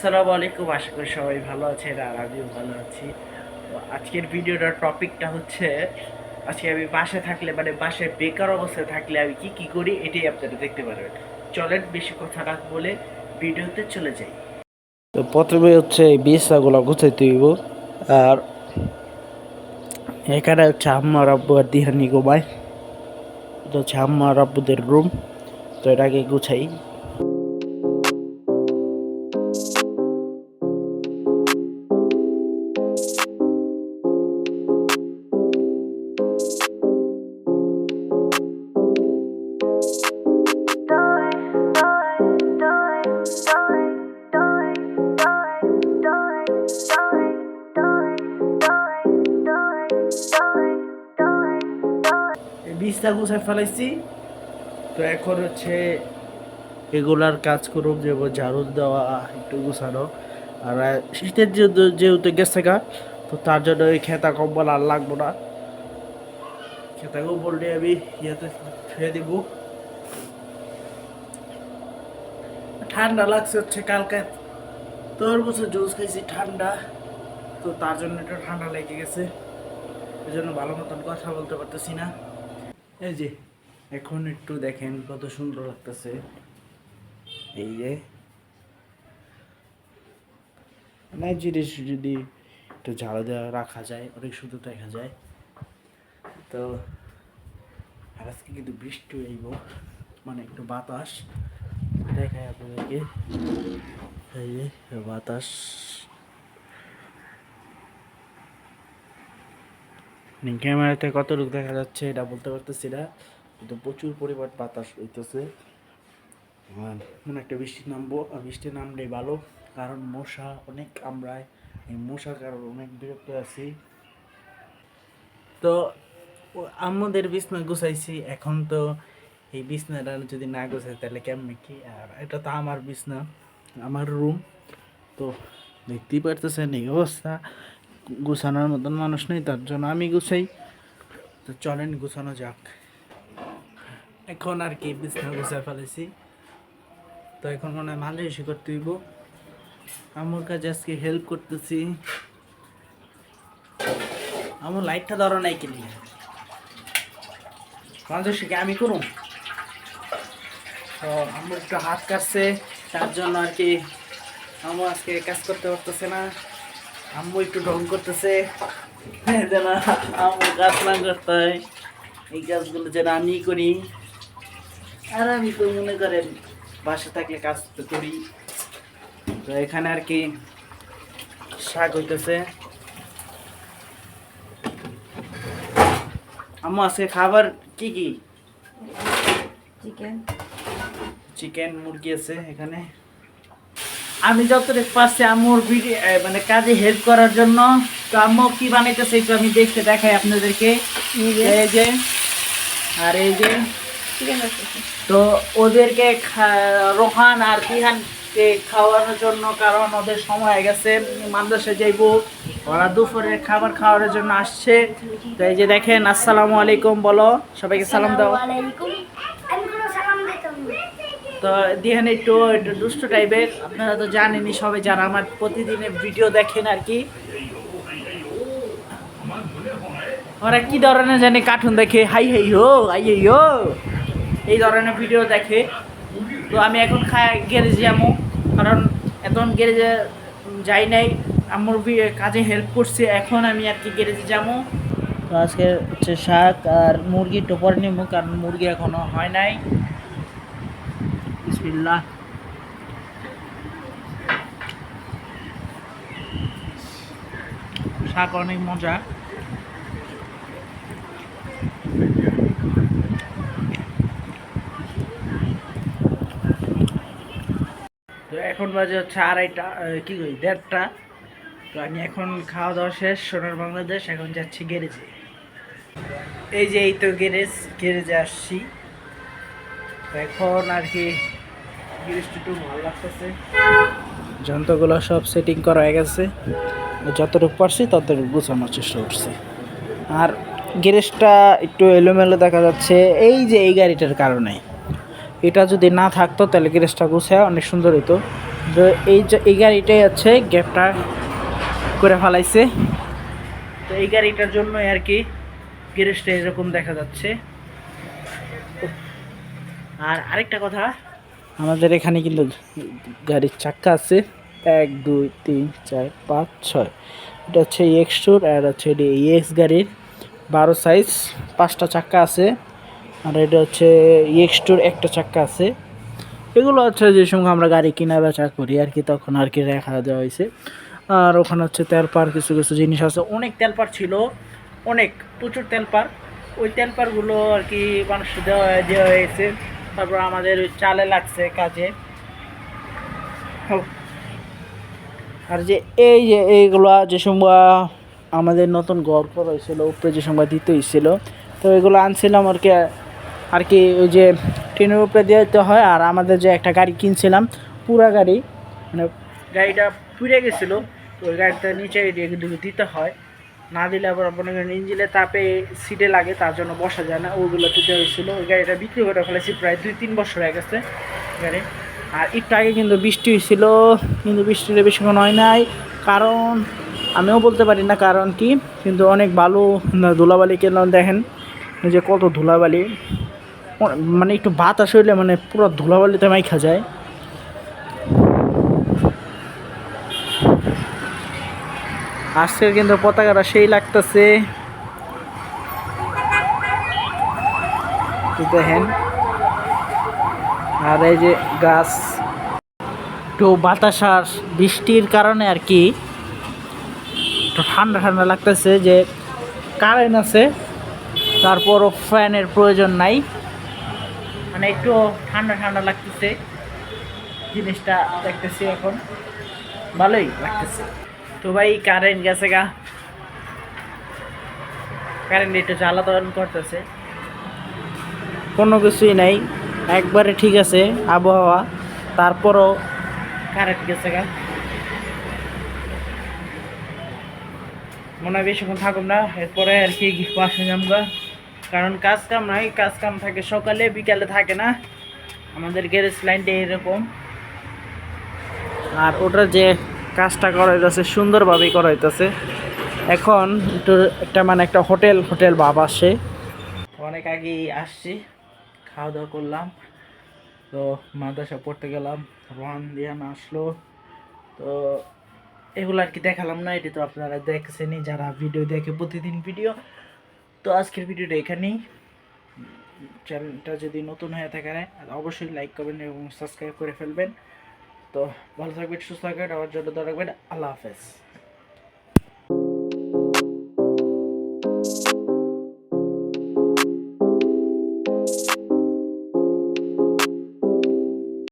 আসসালামু আলাইকুম, আশা করি সবাই ভালো আছেন আর আমিও ভালো আছি। তো আজকের ভিডিওটার টপিকটা হচ্ছে আজকে আমি বাসায় থাকলে মানে বাসায় বেকার অবস্থায় থাকলে আমি কি কি করি এটাই আপনারা দেখতে পারবেন। চলেন বেশি কথা না বলে ভিডিওতে চলে যাই। তো প্রথমে হচ্ছে এই বিছানাগুলো গুছাইতে হইব। আর এখানে হচ্ছে আম্মা আর আব্বু আর দিহানি ঘুমায়। এটা হচ্ছে আম্মা আর আব্বুদের রুম। তো এটাকে গুছাই। বিছনা গুছাই ফেলাইছি। তো এখন হচ্ছে এগুলার কাজ করুক, যে ঝাড়ু দেওয়া, একটু গুছানো। আর শীতের যেহেতু গেছে গা, তো তার জন্য ওই খেতা কম্বল আর লাগবো না। খেতা কম্বল নিয়ে আমি ইয়েতে ছুঁয়ে দিব। ঠান্ডা লাগছে হচ্ছে, কালকে তরমুজের জুস খাইছি ঠান্ডা, তো তার জন্য একটু ঠান্ডা লেগে গেছে। এই জন্য ভালো মতন কথা বলতে পারতেছি না। এই যে এখন একটু দেখেন কত সুন্দর লাগতেছে। এই যে অনেক জিনিস যদি একটু ঝাড়ু দেওয়া রাখা যায় অনেক সুন্দর দেখা যায়। তো আর আজকে কিন্তু বৃষ্টি হইব, মানে একটু বাতাস দেখায় আপনাদেরকে। এই যে বাতাস, ক্যামেরাতে কতটুকু দেখা যাচ্ছে এটা বলতে পারতেছি না, কিন্তু প্রচুর পরিমাণ বাতাস হইতেছে। মনে একটা বৃষ্টি নামবো, আর বৃষ্টি নামলেই ভালো, কারণ মশা অনেক কামড়ায়। এই মশার কারণে অনেক বিরক্ত আছি। তো আমাদের বিছনা গুছাইছি, এখন তো এই বিছনাটা যদি না গুছাই তাহলে কেমনে কি। আর এটা তো আমার বিছনা, আমার রুম। তো দেখতেই পারতেছেন এই অবস্থা, গুছানোর মতন মানুষ নেই, তার জন্য আমি গুছাই। তো চলেন গুছানো যাক। এখন আর কি বিছনা গুছাই ফেলেছি, তো এখন মনে হয় মাঝে করতে হইব। আমার কাছে আজকে হেল্প করতেছি। আমার লাইটটা ধরো নাই কিনলে মাঝে আমি করুন। তো আমার একটু হাত কাটছে, তার জন্য আর কি আম্মু আজকে কাজ করতে পারতেছে না। আম্মু একটু ঢং করতেছে যেন আম্মু কাজ না করতে হয়, এই কাজগুলো যেন আমি করি। আর আমি তো মনে করেন বাসা থাকলে কাজ তো করি। তো এখানে আর কি শাক হইতেছে। আম্মু আজকে খাবার কি কি? চিকেন চিকেন, মুরগি আছে এখানে। আমি যতটুকু পারছি আম্মুর ভিডিও মানে কাজে হেল্প করার জন্য। তো আম্মু কি বানাইতেছে একটু আমি দেখতে দেখাই আপনাদেরকে। এই যে আর এই যে চিকেন রাখতেছি। তো ওদেরকে রোহান আর তিহানকে খাওয়ানোর জন্য, কারণ ওদের সময় হয়ে গেছে, মাদ্রাসায় যাইবো, ওরা দুপুরের খাবার খাওয়ানোর জন্য আসছে। তো এই যে দেখেন, আসসালামু আলাইকুম বলো, সবাইকে সালাম দাও। তো দিহান একটু একটু দুষ্ট টাইপের, আপনারা তো জানেনই সবাই যারা আমার প্রতিদিনের ভিডিও দেখেন আর কি। ওরা কি ধরনের জানে কার্টুন দেখে, হাই হাই হো হাই হাই হো, এই ধরনের ভিডিও দেখে। তো আমি এখন গ্যারেজে যাবো, কারণ এখন গ্যারেজে যাই নাই, আমার কাজে হেল্প করছে, এখন আমি আর কি গ্যারেজে যাবো। তো আজকে হচ্ছে শাক আর মুরগি টোপর নিব, কারণ মুরগি এখনো হয় নাই। বিসমিল্লাহ। শাক অনেক মজা। তো এখন বাজে হচ্ছে আড়াইটা, কি করি 1:30। তো আমি এখন খাওয়া দাওয়া শেষ, সোনার বাংলাদেশ, এখন যাচ্ছি গ্যারেজে। এই যে এই তো গ্যারেজে আসছি। তো এখন আর কি গ্যারেজটা একটু ভালো লাগতেছে, যন্ত্রগুলো সব সেটিং করা হয়ে গেছে, যতটুকু পারছি ততটুকু গুছানোর চেষ্টা করছি। আর গ্যারেজটা একটু এলোমেলো দেখা যাচ্ছে, এই যে এই গাড়িটার কারণে। এটা যদি না থাকতো তাহলে গ্যারেজটা গুছায় অনেক সুন্দর হতো। তো এই গাড়িটাই হচ্ছে গ্যাপটা করে ফেলাইছে। তো এই গাড়িটার জন্য আর কি গ্যারেজটা এরকম দেখা যাচ্ছে। আর আরেকটা কথা, আমাদের এখানে কিন্তু গাড়ির চাক্কা আছে 1 2 3 4 5 6। এটা হচ্ছে এক্স ট্যুর আর হচ্ছে এটি এক্স গাড়ির 12 সাইজ 5টা চাক্কা আছে। আর এটা হচ্ছে এক্স ট্যুর একটা চাক্কা আছে। এগুলো হচ্ছে যে সময় আমরা গাড়ি কিনা বেচা করি আর কি, তখন আর কি রেখা দেওয়া হয়েছে। আর ওখানে হচ্ছে তেলপার কিছু কিছু জিনিস আছে, অনেক তেলপার ছিল, অনেক প্রচুর তেলপার। ওই তেলপারগুলো আর কি মানুষ দেওয়া হয়েছে। তারপর আমাদের ওই চালে লাগছে কাজে। আর যে এই যে এইগুলো যে সময় আমাদের নতুন ঘর করা হয়েছিল উপরে যে সময় দিতে হয়েছিল, তো এগুলো আনছিলাম আর কি। আর কি ওই যে ট্রেনের উপরে দিয়ে দিতে হয়। আর আমাদের যে একটা গাড়ি কিনছিলাম পুরা গাড়ি, মানে গাড়িটা পুড়ে গেছিলো, তো ওই গাড়িটা নিচে দিতে হয়। না দিলে আবার আপনার ইঞ্জিনের তাপে সিটে লাগে, তার জন্য বসা যায় না, ওইগুলো দিতে হয়েছিল। ওই গাড়িটা বিক্রি করে ফেলেছি, প্রায় 2-3 বছর হয়ে গেছে গাড়ি। আর একটু আগে কিন্তু বৃষ্টি হয়েছিল, কিন্তু বৃষ্টিটা বেশিক্ষণ হয় নাই। কারণ আমিও বলতে পারি না কারণ কি, কিন্তু অনেক বালু ধুলাবালি কেন দেখেন যে কত ধুলাবালি, মানে একটু বাতাস হইলে মানে পুরো ধুলাবালিতে মাইখা যায়। আজকের কিন্তু পতাকাটা সেই লাগতেছে, দেখেন। আর এই যে গাছ, একটু বাতাস আর বৃষ্টির কারণে আর কি একটু ঠান্ডা ঠান্ডা লাগতেছে। যে কারেন্ট আছে তারপরও ফ্যানের প্রয়োজন নাই, মানে একটু ঠান্ডা ঠান্ডা লাগতেছে। জিনিসটা দেখতেছি এখন ভালোই লাগতেছে। তো ভাই কারেন্ট গেছে গা, কারেন্ট একটু জ্বালাতন করতেছে, কোনো কিছুই নাই, একবারে ঠিক আছে আবহাওয়া, তারপরও কারেন্ট গেছে গা। মনে হয় বেশিক্ষণ থাকুন না, এরপরে আর কি বাসে যামগা। কারণ কাজ কাম নাই, কাজ কাম থাকে সকালে বিকালে থাকে না, আমাদের গ্যারেজ লাইনটা এরকম। আর ওটা যে কাজটা করা হইতেছে সুন্দরভাবেই করা হইতেছে। এখন একটু একটা মানে একটা হোটেল হোটেল ভাব আসে। অনেক আগেই আসছি, খাওয়া দাওয়া করলাম, তো মাদ্রাসা পড়তে গেলাম, রওয়ান দিয়ে আসলো। তো এগুলো আর কি দেখালাম না, এটি তো আপনারা দেখছেনই যারা ভিডিও দেখে প্রতিদিন ভিডিও। তো আজকের ভিডিওটা এখানেই। চ্যানেলটা যদি নতুন হয়ে থাকে অবশ্যই লাইক করবেন এবং সাবস্ক্রাইব করে ফেলবেন। তো ভালো থাকবেন, সুস্থ থাকবেন, আমার জন্য দোয়া রাখবেন। আল্লাহ হাফেজ।